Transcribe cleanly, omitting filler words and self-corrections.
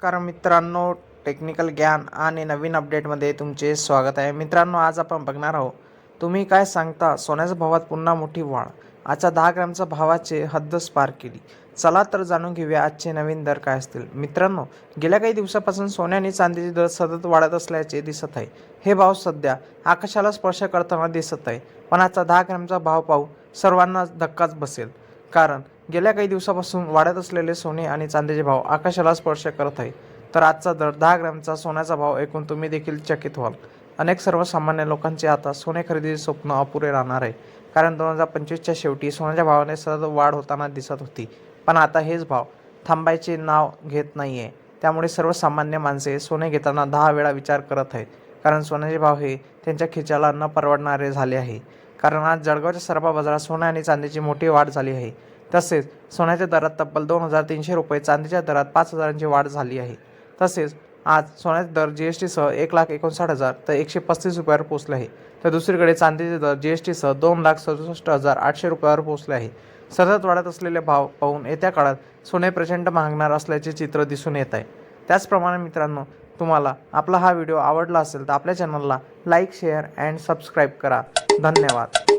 नमस्कार मित्रांनो, टेक्निकल ज्ञान आणि नवीन अपडेटमध्ये तुमचे स्वागत आहे. मित्रांनो, आज आपण बघणार आहोत तुम्ही काय सांगता सोन्याच्या भावात पुन्हा मोठी वाढ. आजच्या 10 ग्रॅमच्या भावाचे हद्दच पार केली. चला तर जाणून घेऊया आजचे नवीन दर काय असतील. मित्रांनो, गेल्या काही दिवसापासून सोने आणि चांदीचे दर सतत वाढत असल्याचे दिसत आहे. हे भाव सध्या आकाशाला स्पर्श करताना दिसत आहे. पण आजचा 10 ग्रॅमचा भाव पाहू सर्वांना धक्काच बसेल. कारण गेल्या काही दिवसापासून वाढत असलेले सोने आणि चांदीचे भाव आकाशाला स्पर्श करत आहे. तर आजचा दर 10 ग्रॅमचा सोन्याचा भाव ऐकून तुम्ही देखील चकित व्हाल. अनेक सर्वसामान्य लोकांचे आता सोने खरेदीचे स्वप्न अपुरे राहणार आहे. कारण 2025च्या शेवटी सोन्याच्या भावाने सतत वाढ होताना दिसत होती. पण आता हेच भाव थांबायचे नाव घेत नाही आहे. त्यामुळे सर्वसामान्य माणसे सोने घेताना 10 वेळा विचार करत आहेत. कारण सोन्याचे भाव हे त्यांच्या खिशाला न परवडणारे झाले आहे. कारण आज जळगावच्या सराफा बाजारात सोने आणि चांदीची मोठी वाढ झाली आहे. तसेच सोन्याच्या दरात तब्बल 2,300 रुपये, चांदीच्या दरात 5,000ची वाढ झाली आहे. तसेच आज सोन्याचा दर जीएसटीसह 1,59,000 तर 135 रुपयावर पोहोचले आहे. तर दुसरीकडे चांदीचे दर जीएसटीसह 2,67,800 रुपयावर पोहोचले आहे. सतत वाढत असलेले भाव पाहून येत्या काळात सोने प्रचंड महागणार असल्याचे चित्र दिसून येत आहे. त्याचप्रमाणे मित्रांनो, तुम्हाला आपला हा व्हिडिओ आवडला असेल तर आपल्या चॅनलला लाईक, शेअर अँड सबस्क्राईब करा. धन्यवाद.